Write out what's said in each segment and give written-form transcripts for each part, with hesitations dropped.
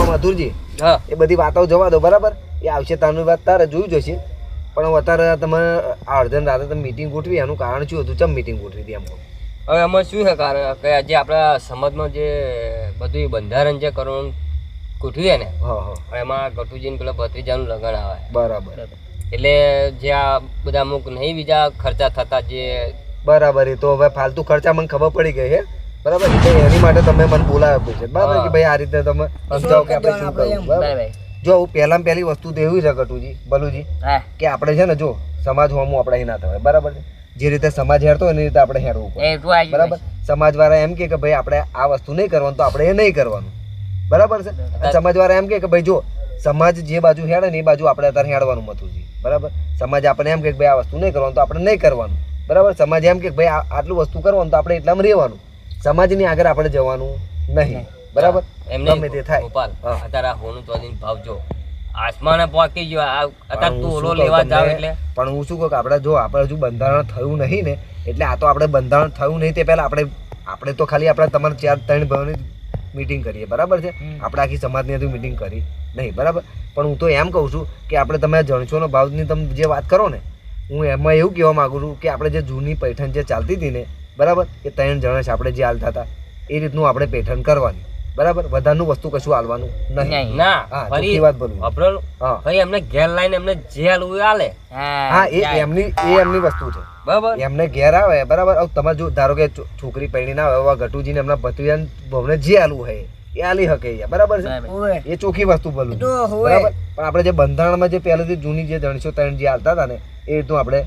મધુરજી એ બધી વાતો જવા દો બરાબર. એ આવશે તારની વાત તારે જોયું જશે. પણ અત્યારે તમે આ અડધન રાતે તમે મીટિંગ ગોઠવી એનું કારણ શું હતું? ચમ મીટિંગ ગોઠવી હતી એમ? હવે એમાં શું છે કારણ કે આજે આપણા સમાજમાં જે બધું બંધારણ જે કરવાનું ગોઠવીએ ને એમાં ગટુજીને પેલા ભત્રીજાનું લગ્ન આવે બરાબર. એટલે જે આ બધા અમુક નહીં બીજા ખર્ચા થતા જે બરાબર. એ તો હવે ફાલતુ ખર્ચા મને ખબર પડી ગઈ છે બરાબર. એટલે એની માટે તમે મને બોલાવ્યો છે બરાબર કે ભાઈ આ રીતે તમે સમજાવો કે આપણે શું કરવું બરાબર. જો પહેલામાં પહેલી વસ્તુ તો એવી છે ગટુજી બલુજી કે આપણે છે ને જો સમાજ હોમું આપણે અહીં ના થવાય બરાબર છે. જે રીતે સમાજ હેરતો હોય એની રીતે આપણે હેરવું પડે બરાબર. સમાજ વાળા એમ કે ભાઈ આપણે આ વસ્તુ નહીં કરવાનું તો આપણે એ નહીં કરવાનું બરાબર છે. સમાજ વાળા એમ કે ભાઈ જો સમાજ જે બાજુ હેડે ને એ બાજુ આપણે અત્યારે હેડવાનું મથુજી બરાબર. સમાજ આપણે એમ કે ભાઈ આ વસ્તુ નહીં કરવાનું તો આપણે નહીં કરવાનું બરાબર. સમાજ એમ કે ભાઈ આટલું વસ્તુ કરવાનું તો આપણે એટલામાં રહેવાનું. સમાજની આગળ આપણે જવાનું નહીં બરાબર. એમને તે થાય અત્યારે હોનું તો ભાવ જો આસમાને પહોંચી ગયો અત્યારે તું ઓલો લેવા જાવ એટલે. પણ હું શું કહું કે આપણે જો આપણે હજુ બંધારણ થયું નહીં ને એટલે આ તો આપણે બંધારણ થયું નહીં તે પહેલા આપણે તો ખાલી આપણે તમારે 4-3 ભાવની મીટિંગ કરીએ બરાબર છે. આપણે આખી સમાજની હજુ મીટિંગ કરી નહીં બરાબર. પણ હું તો એમ કહું છું કે આપણે તમે જણસોનો ભાવની તમે જે વાત કરો ને હું એમાં એવું કહેવા માગું છું કે આપણે જે જૂની પૈઠણ જે ચાલતી હતી ને બરાબર એ 3 જણા છે આપણે જે હાલતા હતા એ રીતનું આપણે પૈઠણ કરવાની બરાબર. વધારનું વસ્તુ કશું હાલવાનું નહીં. ના ફરી વાત બોલું ફરી એમને ઘેર લાઈને એમને જે હાલવું હાલે. હા એ એમની વસ્તુ છે બરાબર. એમને ઘેર આવે બરાબર. તમારે જો ધારો કે છોકરી પૈણી ના આવે ગટુજીને એમના ભત્રીજાને ભવને જે હાલવું હોય એ હાલી શકે બરાબર છે. એ ચોખ્ખી વસ્તુ બોલું બરાબર. પણ આપણે જે બંધારણમાં જે પહેલેથી જૂની જે 303 જે હાલતા હતા ને એ રીતનું આપણે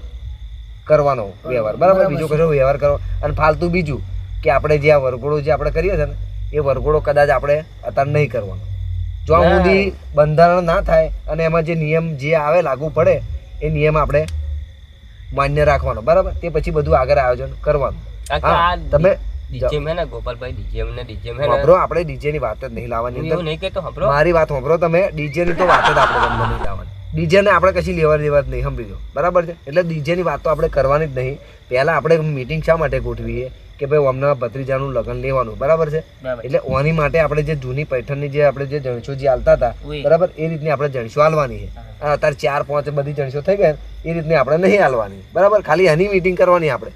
કરવાનો વ્યવહાર બરાબર. બીજો કશો વ્યવહાર કરો. અને ફાલતુ બીજું કે આપણે જે આ વરઘોડો જે આપણે કરીએ છીએ ને એ વરઘોડો કદાચ આપણે અત્યારે નહીં કરવાનો. જો આ સુધી બંધારણ ના થાય અને એમાં જે નિયમ જે આવે લાગુ પડે એ નિયમ આપણે માન્ય રાખવાનો બરાબર. તે પછી બધું આગળ આયોજન કરવાનું. તમે આપણે ડીજે ની વાત જ નહીં લાવવાની. મારી વાત સાંભળો તમે. ડીજે ની તો વાત જ આપણે નહીં લાવવાની. ડીજે ને આપણે કશી લેવા દેવા જ નહીં સમજી લો બરાબર છે. એટલે ડીજે ની વાત તો આપણે કરવાની જ નહીં. પહેલા આપણે મીટિંગ શા માટે ગોઠવીએ કે ભાઈ અમના ભત્રીજાનું લગ્ન લેવાનું બરાબર છે. એટલે ઓની માટે આપણે જે જૂની પૈઠણની જે આપણે જે જણસો જે હાલતા હતા બરાબર એ રીતની આપણે જણસો હાલવાની છે. અત્યારે 4-5 બધી જણસો થઈ ગયા એ રીતની આપણે નહીં હાલવાની બરાબર. ખાલી એની મીટિંગ કરવાની આપણે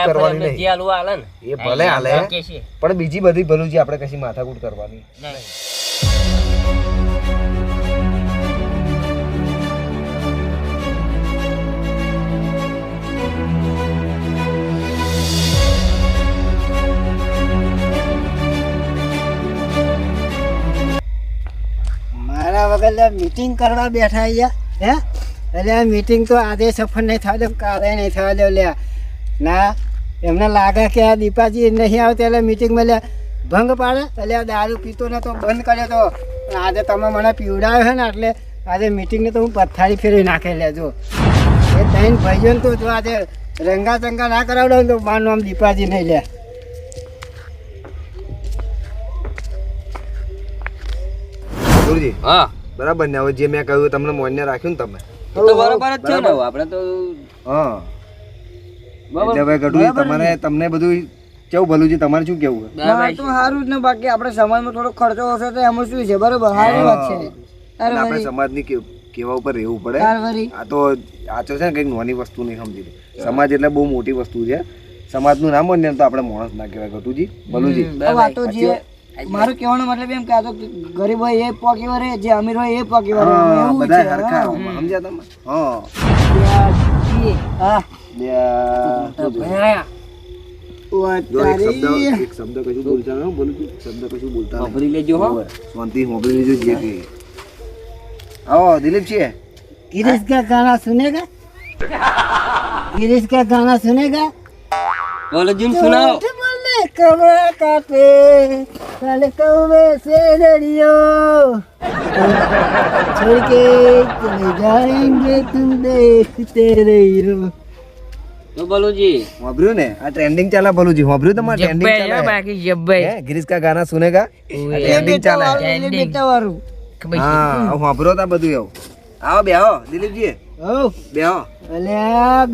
કરવાની નહીં. એ ભલે હાલે પણ બીજી બધી ભલું જે આપણે કશી માથાકૂટ કરવાની. વગર મીટિંગ કરવા બેઠા અહીંયા હે એટલે મીટિંગ તો આજે સફળ નહીં થવા દે કાલે નહીં થવા દે લે ના. એમને લાગે કે આ દીપાજી નહીં આવતા એટલે મીટિંગમાં લે ભંગ પાડે એટલે દારૂ પીતો ને તો બંધ કર્યો તો આજે તમે મને પીવડાવ્યો છે ને એટલે આજે મીટિંગને તો હું પથારી ફેરવી નાખે લેજો. એ 3 ભાઈઓને તો જો આજે રંગા ચંગા ના કરાવડો તો મારું આમ દીપાજી નહીં લે. હા બરાબર ને. હવે જે મેં કહ્યું તમને માન્ય રાખ્યું ને તમે તો બરાબર જ છે ને. આપણે તો હા એટલે ભાઈ ગટુજી તમારે તમને બધું કેવું ભલું છે તમારે શું કેવું? તો સારું જ ને. બાકી આપણે સમાજમાં થોડો ખર્ચો હશે તો એમાં શું છે બરાબર. સારી વાત છે. આપણે સમાજની કેવા ઉપર રહેવું પડે. આ તો આચો છે ને કઈક નાની વસ્તુ નહીં સમજી લો. સમાજ એટલે બહુ મોટી વસ્તુ છે. સમાજનું નામ હોય ને તો આપણે માણસ ના કહેવાય ગટુજી ભલુજી. મારું કહેવાનો મતલબ એમ કે આ તો ગરીબ હોય એ પોકી વરે જે અમીર હોય એ પોકી વરે બધા સરખા સમજ્યા તમે? એક શબ્દ કશું બોલતા ન બોલું શબ્દ કશું બોલતા સાંભળી લેજો હો. શાંતિ સાંભળી લેજો જે કે. आओ दिलीप जी गिरीश का गाना सुनेगा? गिरीश का गाना सुनेगा? बोलो जिन सुनाओ. कमरा काटे साले कौवे से डरियो छोड़ के चले जाएंगे तुम देखते रहियो. तो बलूजी होब्रू ने आ ट्रेंडिंग चला बलूजी होब्रू तो मार ट्रेंडिंग चला है बाकी जब्बे है गिरीश का गाना सुनेगा ट्रेंडिंग चला है बेटा वारू. हां होब्रो ता બધું એવું. આવો બેહો દિલીપજી. ઓ બેહો. અલે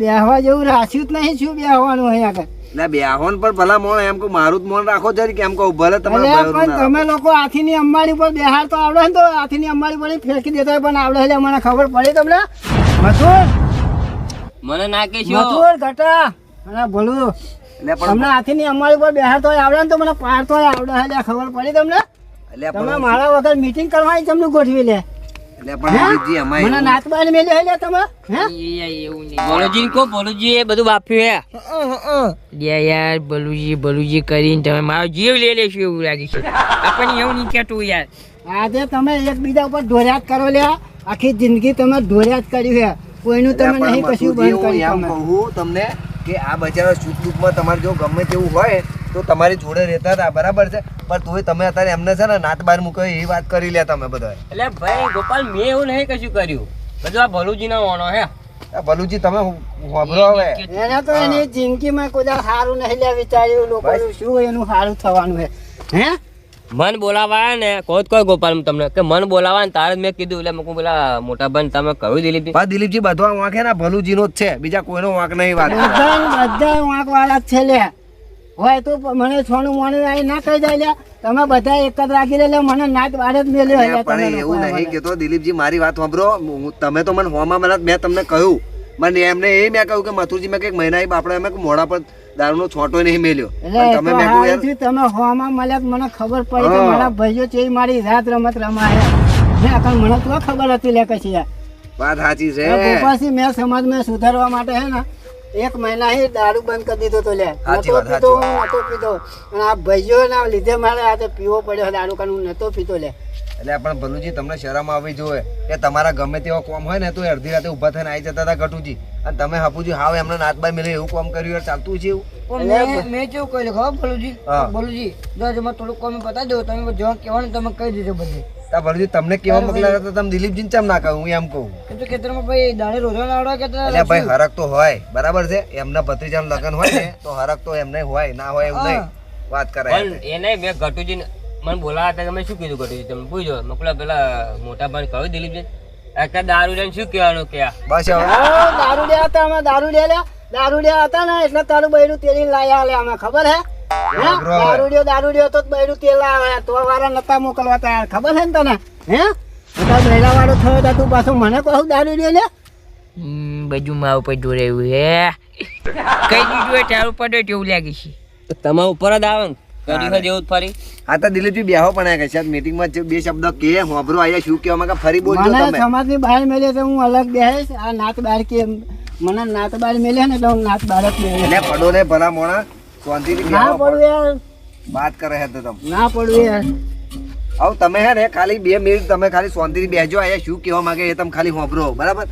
બેહવા જેવું રાખ્યું જ નહીં. શું બેહવાનું હે આગળ એટલે બેહોન પર ભલા મોણ એમ કહું મારું જ મોણ રાખો જરી કેમ કહું ભલે તમે અલ્યા પણ તમે લોકો હાથીની અંબાડી પર બેહાર તો આવડે ને તો હાથીની અંબાડી પર ફેંકી દેતા હોય પણ આવડે એટલે મને ખબર પડી તમને મથુર મને ના કહેશો મથુર ઘટા અને ભલું એટલે પણ તમને હાથીની અંબાડી પર બેહાર તો આવડે ને તો મને પાર તો આવડે એટલે ખબર પડી તમને એટલે તમે મારા વગર મીટિંગ કરવાની તમને ગોઠવી લે એટલે પણ દિલીપજી મને અમાય નાચબાની મેલ્યો એટલે તમે બોલુજી કો બોલુજી એ બધું બાફ્યું હે યાર બલુજી કરીને તમે મારો જીવ લઈ લેશો એવું લાગે છે આપણને એવું નહીં કહેતું યાર આજે તમે એકબીજા ઉપર ઢોર્યા જ કરો લ્યા આખી જિંદગી તમે ઢોર્યા જ કર્યું છે કોઈનું તમે નહીં કશું બંધ હું કર્યું એમ તમે કહું તમને કે આ બચારા સુખ દુઃખમાં તમારે જો ગમે તેવું હોય તો તમારી જોડે રહેતા હતા બરાબર છે પણ તોય તમે અત્યારે એમને છે ને નાત બહાર મૂકો એ વાત કરી લે તમે બધા એટલે ભાઈ ગોપાલ મેં એવું નહીં કશું કર્યું બધું આ ભલુજી ના ઓણો હે ભલુજી તમે વાપરો હવે એને તો એની જિંદગીમાં કોઈ દાડો સારું નહીં લે વિચાર્યું લોકોનું શું એનું સારું થવાનું છે હે મન બોલાવા ને કોઈ ગોપાલ તમને કે મન બોલાવા ને તારે જ મેં કીધું એટલે મેં પેલા મોટા ભાઈ તમે કહ્યું દિલીપ પણ દિલીપજી બધો વાંક હે ને ભલુજીનો જ છે બીજા કોઈનો વાંક નહીં વાત બધા વાંક વાળા જ છે લે હોય તો મને છોનું મોનું આવી ના કહી જાય લે તમે બધા એક જ રાખી લે મને નાચ બાર જ મેલ્યો હોય પણ એવું નહીં કેતો દિલીપજી મારી વાત સાંભળો તમે તો મને હોમાં મને મેં તમને કહ્યું મને એમને એ મેં કહ્યું કે મથુરજી મેં કંઈક મહિના આપણે એમ મોડા પર દારૂનો છોટો નહીં મેલ્યો તમે મેં કહ્યું યાર તમે હોમાં મળ્યા મને ખબર પડી કે મારા ભાઈઓ છે મારી રાત રમત રમાય મને તો ખબર હતી લે કશી યાર વાત સાચી છે ગોપાલસિંહ મેં સમાજમાં સુધારવા માટે હે ને 1 મહિના ही દારૂ બંધ કરી દીધો તો લે નતો પીતો અને આ ભાઈઓ ના લીધે મારે આજે પીવો પડ્યો દારૂ કાનું નતો પીતો લે એટલે પણ ભલુજી તમને શરમ આવી જોઈએ કે તમારા ગમે તેવો કોમ હોય ને તો અડધી રાતે ઊભા થઈને આવી જતા હતા ગટુજી અને તમે હાપુજી હાવ એમને નાત બાર મેલે એવું કામ કર્યું ચાલતું છે એવું મેં કેવું કહ્યું ખબર બોલુજી જો તમે થોડુંક કોમ બતાવી દો તમે જો કહેવાનું તમે કહી દેજો બધું તા ભલુજી તમને કેવા મોકલ્યા હતા તમે દિલીપજીને ચમ ના કહું હું એમ કહું તો ખેતરમાં ભાઈ દાડે રોજવા લાવડા કે એટલે ભાઈ હરક તો હોય બરાબર છે એમના ભત્રીજાનું લગ્ન હોય ને તો હરક તો એમને હોય ના હોય એવું નહીં વાત કરાય પણ એને મેં ગટુજી મને બોલાવા હતા તમે શું કીધું ગટુજી તમે પૂછો મકલા પેલા મોટા ભાઈ કહ્યું દિલીપજી આ દારૂ લઈને શું કહેવાનું કે બસ હવે દારૂ લે હતા અમે દારૂ લે હતા ને એટલે તારું બૈરું તેલી લાયા લે અમે ખબર હે દારૂ લ્યો તો બૈરું તેલ આવે તો વાળા નતા મોકલવા તૈયાર ખબર છે ને તને હે બૈરા વાળો થયો તા તું પાછું મને કહું દારૂ લ્યો લે બધું મારા ઉપર જોડાયું હે કઈ દીધું હોય તારું પડે તેવું લાગે છે તમારા ઉપર જ આવે ને કરી હોય જેવું જ ફરી આ તો દિલીપજી બેહો પણ આ કશાત મીટિંગમાં બે શબ્દ કે હોબરો આયા શું કહેવા માંગે ફરી બોલજો મને તમે સમાજની બહાર મેલે તો હું અલગ બેહીશ આ નાત બાર કે મને નાત બાર મેલે ને એટલે હું નાત બાર જ મેલે એટલે પડો ને ભલા મોણા શાંતિથી ના બેહો પડું યાર વાત કરે છે તો તમે ના પડું યાર આવ તમે હે ને ખાલી 2 મિનિટ તમે ખાલી શાંતિથી બેસજો આયા શું કહેવા માંગે એ તમે ખાલી હોબરો બરાબર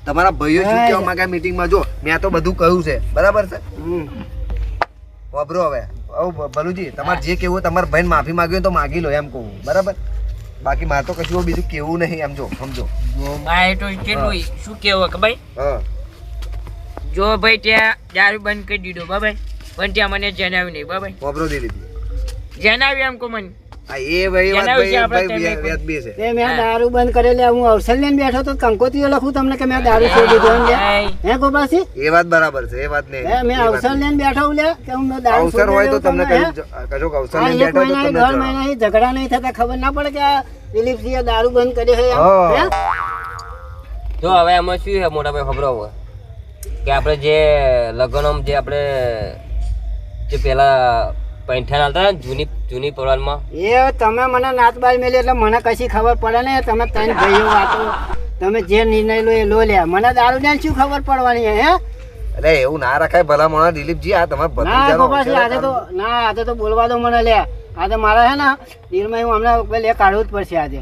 તમારા ભાઈઓ શું કહેવા માંગે મીટિંગમાં જો મેં તો બધું કહ્યું છે બરાબર છે હોબરો હવે ભલુજી તમારે જે કેવું તમારા ભાઈને માફી માંગવી તો માગી લો એમ કહું બરાબર બાકી મારે તો કશું બીજું કેવું નહીં એમ જો સમજો મારે તો કેટલું શું કેવું કે ભાઈ હા જો ભાઈ ત્યાં દારૂ બંધ કરી દીધો બાબા પણ ત્યાં મને જણાવ્યું નહીં બાબા હોબરો દીધી જણાવ્યું એમ કો મને આ એ ભાઈ વાત ભાઈ વ્યાજબી છે તે મેં દારૂ બંધ કરેલી હું અવસર લઈને બેઠો તો કંકોત્રીઓ લખું તમને કે મેં દારૂ છોડી દીધો એમ લે હે ગોપાલસિંહ એ વાત બરાબર છે એ વાત નહીં મેં અવસર લઈને બેઠો લે કે હું દારૂ અવસર હોય તો તમને કજો અવસર લઈને બેઠો તો તમને 1 મહિના ઝઘડા નહીં થતા ખબર ના પડે કે આ દિલીપસિંહે દારૂ બંધ કર્યો છે એમ જો હવે એમાં શું છે મોટા ભાઈ ખબર હોય કે આપણે જે લગ્નમાં જે આપણે જે પેલા પૈઠાણ આવતા ને જૂની પરવાનમાં એ તમે મને નાત બાર મેલી એટલે મને કશી ખબર પડે ને તમે ત્રણ ભાઈઓ વાતો તમે જે નિર્ણય લો એ લો લે મને દારૂ ને શું ખબર પડવાની હે અરે એવું ના રખાય ભલા મોણા દિલીપજી આ તમારા ના ગોપાલસિંહ આજે તો બોલવા દો મને લે આજે મારા હે ને દિલમાં હું હમણાં પેલે કાઢવું જ પડશે આજે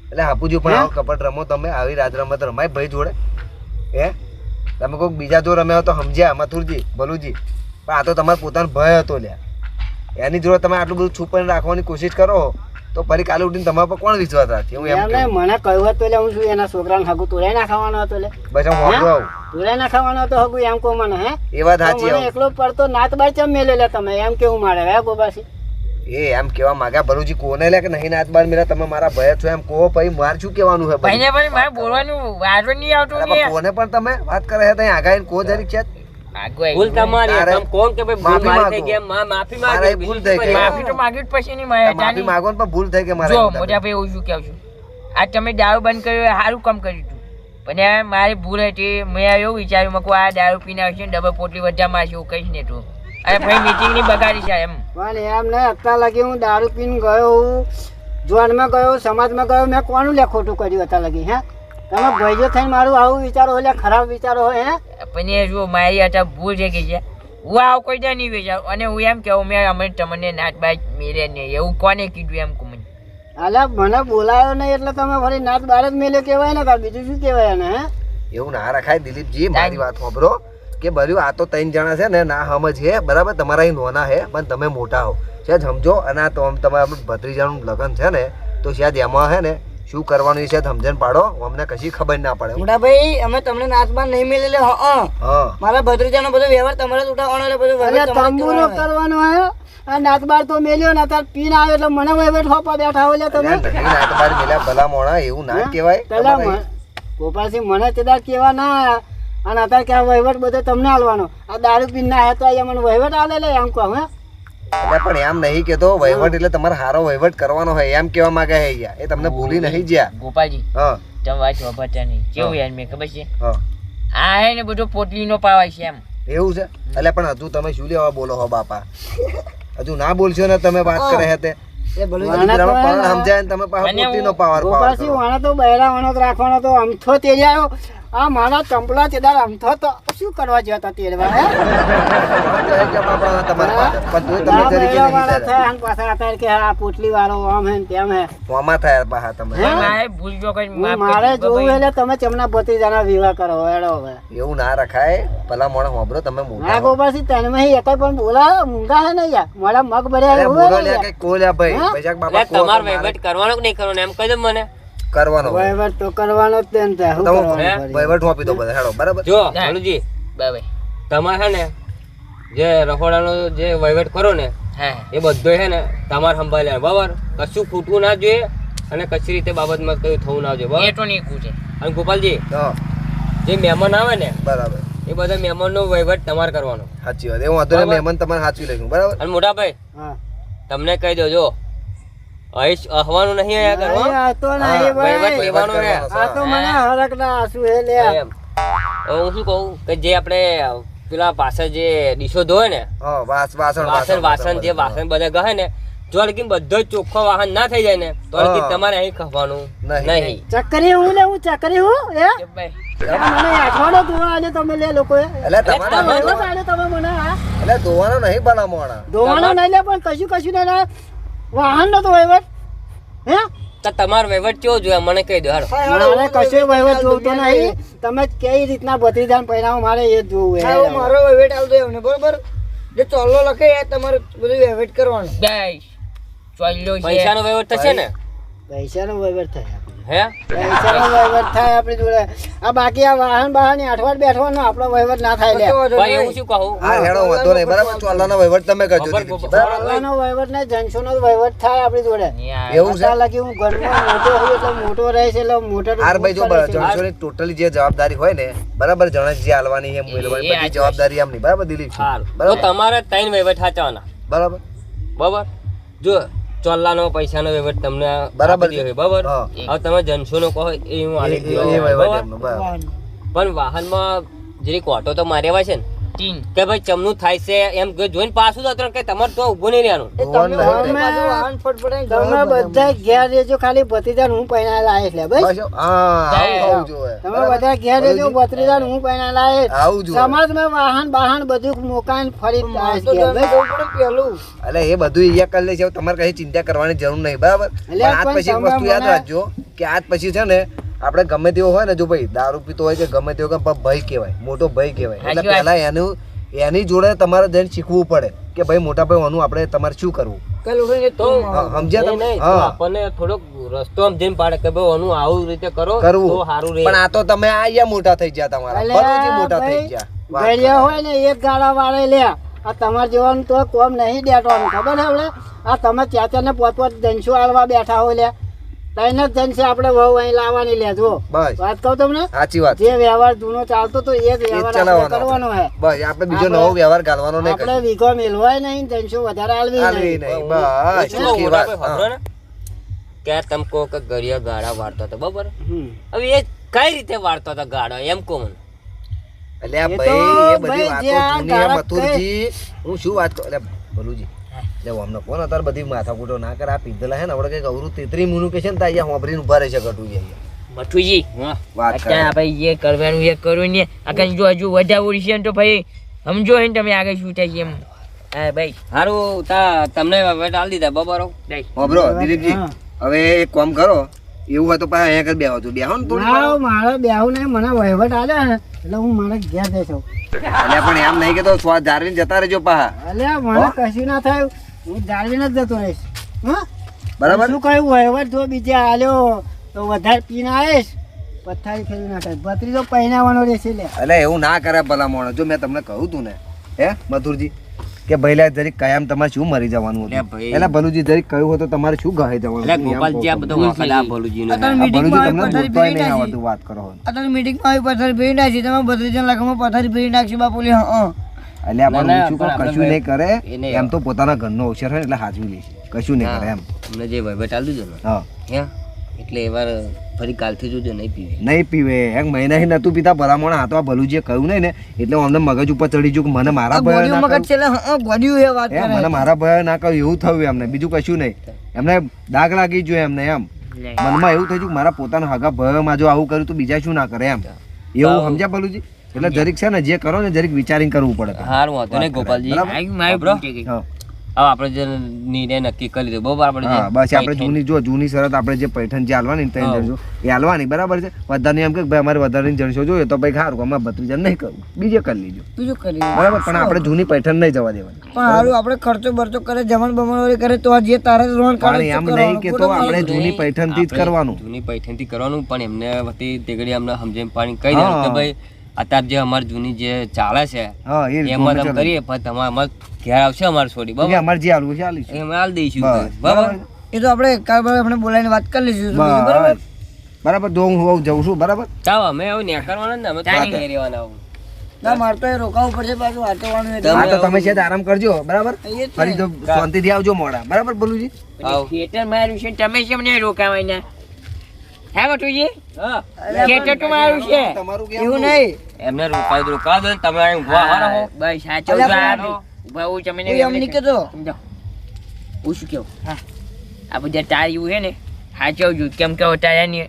એટલે હાપુજી પણ આવો કપટ રમો તમે આવી રાત રમત રમાય ભાઈ જોડે હે તમે કોઈક બીજા જો રમ્યા તો સમજ્યા મથુરજી ભલુજી પણ આ તો તમારો પોતાનો ભય હતો લ્યા એની જોડે તમે આટલું બધું છુપાઈને રાખવાની કોશિશ કરો તો ફરી કાલે ઉઠીને તમારા પર કોણ વિશ્વાસ રાખે હું એમ મને કહ્યું હતું એટલે હું શું એના છોકરાને હગું તોડાઈ નાખવાનો હતો એટલે બસ હું હોબળો આવું તોડાઈ નાખવાનો હતો હગું એમ કહું મને હે એ વાત સાચી મને એકલો પડતો નાત બાર ચમ મેલે લે તમે એમ કેવું મારે હે ગોપાલસિંહ એ એમ કેવા માંગ્યા ભલુજી કોને લે કે નહીં નાત બાર મેલા તમે મારા ભય છો એમ કહો પછી માર શું કહેવાનું છે ભાઈને ભાઈ મારે બોલવાનું વારો નહીં આવતું કોને પણ તમે વાત કરે છે ત્યાં આગાઈને કો જરીક છે આગળ ભૂલ તમારી તારે તમે કોણ કે ભાઈ ભૂલ માફી મારી થઈ માંગો. ગઈ એમ, માફી મારે માંગી ભૂલ બીજું થઈ શું ગઈ. કરીએ? માફી તો માંગી જ પછી નહીં મારે માફી માંગો ને પણ ભૂલ થઈ કે મારે જો મોટા ભાઈ હું શું કહું છું આ તમે દારૂ બંધ કર્યો એ સારું કામ કર્યું હતું પણ યાર મારી ભૂલ હતી મેં એવું વિચાર્યું મેં કહું આ દારૂ પીને આવશે ને ડબલ પોટલી વધા મારશે એવું કહીશ ને તું અરે ભાઈ મીટિંગ ની બગાડી છે એમ પણ એમ નહીં અત્યાર લગી હું દારૂ પીને ગયો હું જોનમાં ગયો સમાજમાં ગયો મેં કોનું લે ખોટું કર્યું અત્યાર લગી હે તમે ભાઈઓ થઈને મારું આવું વિચારો હોય લે ખરાબ વિચારો હોય હે પણ એ જો મારી અત્યારે ભૂલ થઈ ગઈ છે હું આવું કોઈ દે નહીં વિચારું અને હું એમ કહું મેં અમે તમને નાચ બાચ મેળે નહીં એવું કોને કીધું એમ કહું મને અલા મને બોલાયો નહીં એટલે તમે ફરી નાચ બાર જ મેલ્યો કહેવાય ને તાર બીજું શું કહેવાય ને હે એવું ના રખાય દિલીપજી મારી વાત સાંભળો કે બર્યું આ તો 3 જણા છે ને ના સમજ છે બરાબર તમારા અહીં નોના છે પણ તમે મોટા હો શાયદ સમજો અને આ તો તમારા ભત્રીજાનું લગ્ન છે ને તો શાયદ એમાં છે ને શું કરવાનું એ શાયદ સમજણ પાડો અમને કશી ખબર ના પડે મોટા ભાઈ અમે તમને નાચમાં નહીં મેલેલે હા મારા ભત્રીજાનો બધો વ્યવહાર તમારે જ ઉઠાવવાનો એટલે બધો વ્યવહાર તમારે જ તંબુરો કરવાનો કરવાનો હોય. હે આ નાચ બાર તો મેલ્યો ને તાર પીને આવ્યો એટલે મને વહીવટ હોપા બેઠા હોય લે તમે તમારી મેલા ભલા મોણા એવું ના કહેવાય પેલા તમારે. ગોપાલસિંહ મને તેદાર કેવા ના આયા અને અત્યારે ક્યાં વહીવટ બધો તમને હાલવાનો આ દારૂ પીને ના હે તો અહીંયા મને વહીવટ હાલે લે એમ કહું હે એટલે પણ એમ નહીં કેતો વહીવટ એટલે તમારે સારો વહીવટ કરવાનો હોય એમ કેવા માંગે છે અહીંયા એ તમને ભૂલી નહીં ગયા ગોપાલજી હા તમે વાત વાપરતા નહીં કેવું યાર મેં ખબર છે હા આ હે ને બધો પોટલીનો પાવાય છે એમ એવું છે એટલે પણ હજુ તમે શું લેવા બોલો હો બાપા હજુ ના બોલશો ને તમે વાત કરે હે તે એ ભલું હજુ તમે પણ સમજાય ને તમે પાછો મને હું- પોતીનો પાવર ગોપાલસિંહ વાણે તો બહેરા વાણો તો રાખવાનો તો અમથો તેડી આવ્યો આ મારા ચંપલા તેદાર અમથો તો શું કરવા જતા તેડવા હે વાળા થયા અને પાછા અત્યારે કે આ પોટલી વાળો આમ હે ને તેમ હે મોમાં થયા પાછા તમે હે? મારે ભૂલ જો કઈ હું મારે જોવું એટલે તમે ચમના ભત્રીજાના વિવાહ કરો હેડો હવે એવું ના રખાય ભલા મોણા હોબરો તમે હા મોટા હો. ગોપાલસિંહ તને માં એકાઈ પણ બોલા મૂંગા હે ને યાર મોડા મગ ભર્યા અરે એવું બોલો હે ને લ્યા યાર. કઈ કોલ્યા ભાઈ હા? પૈસા બાપા એટલે તમારે વહીવટ કરવાનો કે નહીં કરવાનો એમ કહી દો મને કરવાનો હોય. વહીવટ તો કરવાનો જ તે ને તે. શું તમે કરવાનું ફરી? વહીવટ સોંપી દો બધા હેડો બરાબર જો ના. ભલુજી બાય તમારે છે ને જે રખોડાનો જે વહીવટ કરો ને હા એ બધો છે ને તમારે સંભાળ્યા બરાબર કશું ખૂટવું ના જોઈએ અને કશી રીતે બાબતમાં કયું થવું ના જોઈએ એ બરાબર તો નહીં કૂચે અને ગોપાલજી હા જે મહેમાન આવે ને બરાબર એ બધા મહેમાનનો વહીવટ તમારે કરવાનો સાચી વાત એવું વાંધો નહીં બરાબર. મહેમાન તમારે સાચવી લઈશું બરાબર અને મોટા ભાઈ હા. તમને કહી દો જો અહીં અહવાનું નહીં આયા કરો અરે આ તો નહીં હા, ભાઈ. વહીવટ લેવાનો ને આ તો મને હરકના આંસુ હે લે એમ હવે હું શું કહું કે જે આપણે પેલા પાછળ જે ડીશો ધોય ને હા વાસણ વાસણ જે વાસણ બધા ગહે ને જો લગીન બધો જ ચોખ્ખો વાહન ના થઈ જાય ને તો લગીન હા. તમારે અહીં ખવાનું નહીં. નહીં ચક્કરી હું લે હું ચક્કરી હું એ કે ભાઈ મને આઠવાડો ધોવા આલ્યો તમે લે લોકોએ એટલે તમારે તમે વહીવટ આલ્યો તમે મને હા એટલે ધોવાનો નહીં ભલા મોણા ધોવાનો નહીં લે પણ કશું નહીં લે વાહન નો તો વહીવટ હે તો તમારો વહીવટ કેવો જોઈએ મને કહી દો હાલો મારે કશું વહીવટ જોવતો નહીં તમે કઈ રીતના ભત્રીજાને પહેરાવો મારે એ જ જોવું હા, એવું હે મારો વહીવટ આવતો એમને બરોબર જે ચોલ્લો લખે એ તમારે બધું વહીવટ કરવાનું બાય ચોલ્યો છે પૈસાનો વહીવટ થશે ને પૈસાનો વહીવટ થાય હે પૈસાનો વહીવટ થાય આપણી જોડે આ બાકી આ વાહન બહાર ની અઠવાડ બેઠવાનો આપણો વહીવટ ના થાય લે પણ એવું શું કહું હા હેડો વાંધો નહીં બરાબર ચોલાનો વહીવટ તમે કરજો બરાબર, દિલીપજી, બરાબર. બરાબર ચોલ્લાનો વહીવટ ને જનસોનો વહીવટ થાય આપણી જોડે એવું છે અત્યાર લગી હું ઘરમાં મોટો છું એટલે મોટો રહે છે એટલે મોટો હાર ભાઈ જો જણસોની ટોટલી જે જવાબદારી હોય ને બરાબર જણસ જે હાલવાની એમ મેળવવાની એ બધી આ જવાબદારી એમની બરાબર દિલીપ સારું તો બરાબર તમારે ત્રણ વહીવટ સાચવાના બરાબર બરાબર જો ચોલ્લાનો પૈસાનો વહીવટ તમને બરાબર આપી દીધો, બરાબર હા. હવે તમે જનસોનો કહો એ હું આલી એ દઉં, વહીવટ બરાબર? એમનો, બરાબર પણ વાહનમાં જે કોટો તો માર્યા હોય છે ને તીન કે ભાઈ ચમનું થાય છે એમ જોઈને પાછું જ હતું કે તમારે તો ઊભું નહીં રહેવાનું એ તમે ધોવાનું નહીં. પાછું વાહન ફટફટાઈને તમે જવાનું બધા ઘેર રહેજો ખાલી ભત્રીજાને હું પહેરાયેલા આવે એટલે બસ બસ, હા આવું થવું જોઈએ. તમે બધા ઘેર રહેજો ભત્રીજાને હું પહેરાયેલા આવે આવું જોઈએ. સમાજમાં વાહન બાહન બધું મુકાઈને ફરી મારે આવીશ તો ઘેર, તમે બસ. જવું પડે પહેલું એટલે એ બધું અહીંયા કરી લે છે તમારે કઈ ચિંતા કરવાની જરૂર નહીં બરાબર પણ આજ પણ પછી એક તમે વસ્તુ યાદ મને- રાખજો કે આજ પછી છે ને આપણે ગમે તેવો હોય ને જો ભાઈ દારૂ પીતો હોય કે ગમે તેવો પણ ભય કહેવાય મોટો ભય કહેવાય એટલે સાચી વાત. પહેલા એની જોડે તમારે જઈને શીખવું પડે કે ભાઈ મોટા ભાઈ આનું આપણે તમારે શું કરવું કઈ લોકો તો હા, સમજ્યા નહીં, તમે? નહીં, તો હા. આપણને થોડોક રસ્તો સમજીને પાડે કે ભાઈ આનું આવું રીતે કરો કરવું તો સારું રહે પણ આ તો તમે અહીંયા મોટા થઈ ગયા તમારા અલ્યા ભલુજી મોટા થઈ ભાઈ, ગયા વાત ગળિયા કરો. હોય ને એક ગાળા વાળે લે આ તમારે જેવાનું તો કોમ નહીં દેવાનું ખબર ને આપણે આ તમે ચાચા ને પોત જનસો આલવા બેઠા હોય લે ત્રણ જ જણ છે આપણે વહુ અહીં લાવવાની લે જો બસ વાત કહું તમને સાચી વાત જે વ્યવહાર જૂનો ચાલતો તો એ જ વ્યવહાર આપણે ચલાવવાનો કરવાનો હે બસ આપણે બીજો નવો વ્યવહાર ગાલવાનો નહીં આપણે વીઘો મેલવાય નહીં 300 વધારે આલવી હાલવી નહીં નહીં બસ ચોખ્ખી વાત ખબર ને કે તમ કહો કે ગળિયા ગાડા વાળતો હતો બરોબર હમ. હવે એ કઈ રીતે વાળતો હતો ગાડો એમ કહો મને એટલે આ એ તો ભાઈ એ બધી ભાઈ જે આ વાતો જૂની ગાળા મથુરજી હું શું વાત કરું એટલે ભલુજી એટલે અમને કોણ અત્યારે બધી માથાકૂટો ના કરે આ પીધેલા હે ને આપણે કઈક અવરું 33 મુનું કે છે ને ત્યાં હોંભરીને ઉભા રહી છે કટુજી અહીંયા મઠુજી વાત કરે અત્યારે ભાઈ જે કરવાનું એ કરવું ને આગળ જો હજુ વધારે છે ને તો ભાઈ સમજો ને તમે આગળ શું થાય છે એમ હા ભાઈ સારું તમને વેટ આલી દીધા બરોબર હોભરો દિલીપજી હા. હવે એક કામ કરો એવું હોય તો પાછા અહીંયા આગળ બેહો છો બેહો ને થોડી ના મારે બેહું નહીં મને વહીવટ આલે ને એટલે હું મારે ઘેર જઈશું એટલે પણ એમ નહીં કે તો સ્વાદ ધારવીને જતા રહેજો પાહા અલ્યા મને કશું ના થાય હું જાળવીને જ જતો રહીશ હા બરાબર શું કહ્યું વહીવટ જો બીજે આલ્યો તો વધારે પીને આવીશ પથારી ફેરી નાખે ભત્રીજો પહેરાવાનો રહેશે લે એટલે એવું ના કરે ભલા માણસ જો મેં તમને કહ્યું તું ને હે મથુરજી કે ભઈલા જરીક કયામ તમારે શું મરી જવાનું લે હતું ભાઈ. એટલે ભલુજી જરીક કહ્યું હોય તો તમારે શું ગહાઈ જવાનું એટલે હતું? એમ ગોપાલજી આ કહું બધો વખત આ ભલુજી નો અત્યારે આ ભલુજી મીટિંગમાં તમને આવી પથારી બોલતોય ફેરી નહીં નાખી આવડતું વાત કરો અત્યારે મીટિંગમાં આવી પથારી ફેરી નાખી તમે બત્રીજન લાખમાં પથારી ફેરી નાખશે બાપુલી હા એટલે આપણે ના, શું પણ કહું, આપણે કશું નહીં કરે એ નહીં એમ તો પોતાના ઘરનો અવસર હોય ને એટલે હાજવી લેશે કશું નહીં કરે એમ તમને જે વહીવટ આલી દીધો ને હા હે એટલે એ વાર ફરી કાલથી જોજો નહીં પીવી નહીં પીવે એક મહિનાથી નતું પીતા ભલામણ આ તો આ ભલુજીએ કહ્યું નહીં ને એટલે હું અમને મગજ ઉપર ચડી ગયું કે મને મારા ભય ગોળીઓ ના મગજ છે એટલે હા ગોળીઓ એ વાત કહ્યું. કરે મને મારા ભય ના કહ્યું એવું થયું એમને બીજું કશું નહીં એમને દાગ લાગી જોઈએ એમને એમ મનમાં એવું થઈ ગયું કે મારા પોતાના હગા ભયમાં જો આવું કર્યું તો બીજા શું ના કરે એમ એવું સમજ્યા ભલુજી એટલે જરીક છે ને જે કરો ને જરીક વિચારીને કરવું પડે હારું વાંધો નહીં ગોપાલજી મારી બરો? ભૂલ થઈ ગઈ. હા હવે આપણે જે નિર્ણય નક્કી કરી લીધો બરોબર આપણે જે હા બસ આપણે જૂની શરત આપણે જે પૈઠણ જે હાલવાની ને ત્રણ જણસો એ હાલવાની બરાબર છે વધારે એમ કે ભાઈ અમારે વધારે જણસો જોઈએ તો ભાઈ સારું અમારે ભત્રીજા નહીં કરવું બીજે કરી લીજો બીજું કરી બરાબર પણ આપણે જૂની પૈઠણ નહીં જવા દેવાની પણ હારું આપણે ખર્ચો બરચો કરે જમણ બમણ કરે તો આ જે તારે રોણ પણ કાઢે એમ નહીં કે તો આપણે જૂની પૈઠણ થી જ કરવાનું જૂની પૈઠણથી કરવાનું પણ એમને વતી તે ઘડી અમને સમજણ પાણી કહી દેવાનું કે ભાઈ અત્યારે જે અમારી જૂની જે ચાલે છે હા એ રીતે એમાં અમે તમે ચાલે. કરીએ પણ તમારે અમારે ઘેર આવશે અમારે છોડી કે બરાબર અમારે જે હાલવું છે હાલીશું. એ અમે હાલ દઈશું બસ, બરાબર એ તો આપણે કાલ બરાબર આપણે બોલાવીને વાત કરી લઈશું બરાબર બસ. બરાબર જો હું હોઉં જઉં છું બરાબર ચાલો અમે એવું ન્યા કરવાના ને અમે તો ચાલી. ઘેર રહેવાના આવું. ના મારે તો એ રોકાવું પડશે પાછું વાંચવાનું એટલે હા તો તમે છે આરામ કરજો બરાબર એ જ છે. ફરી તો શાંતિથી આવજો મોડા બરાબર બોલુજી આવો. ખેતર મારું છે ને તમે કેમ નહીં રોકાવાના હે મઠુજી હા ખેતર તો મારું છે તમારું એવું નહીં એમને રોકાવા દો ને તમે અહીં ઊભા હારો હો. બસ સાચો અલ્યા પણ ઉભા હું તમે કોઈ એમ નહીં કહેતો સમજાવો હું શું કેવું હા આ બધા તાર્યું છે ને સાચવજો કેમ કે તાર્યા ને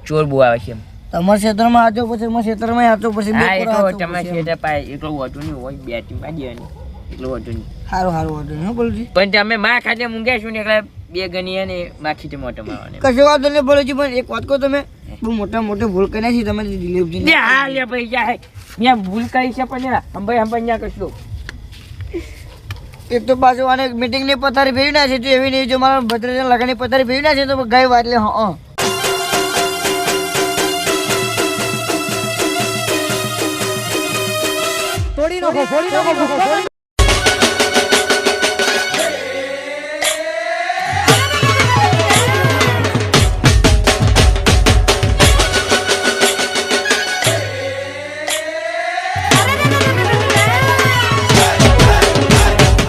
ચોર બહુ આવે છે એમ તમારા ક્ષેત્રમાં આચો પછી મારા ક્ષેત્રમાં આચો પછી બે હા એ પૂરા તો આચો તમારે પછી. ખેતર પાય એટલું વધુ નહીં હોય બે ટીમ પાડી દેવાની એટલું વધુ નહીં હારું હારું વાંધો નહીં હો બોલુજી પણ તમે માં ખાતે મૂંગ્યા ને એટલે બે ગણી અને માખી તે મોટો મારવાને કશો વાંધો નહીં બોલુજી પણ એક વાત કહો તમે બહુ મોટા મોટી ભૂલ કરી નાખી તમે દિલીપજી લે હા લે ભાઈ જાય ત્યાં ભૂલ કરી છે પણ અંબાઈ ત્યાં કશું એક તો પાછું આને મીટિંગ ની પથારી ફેરવી નાખી તો એવી નહીં જો મારા ભત્રીજા લગનની પથારી ફેરવી નાખી તો ગઈ વાત એટલે હા તોડી નાખો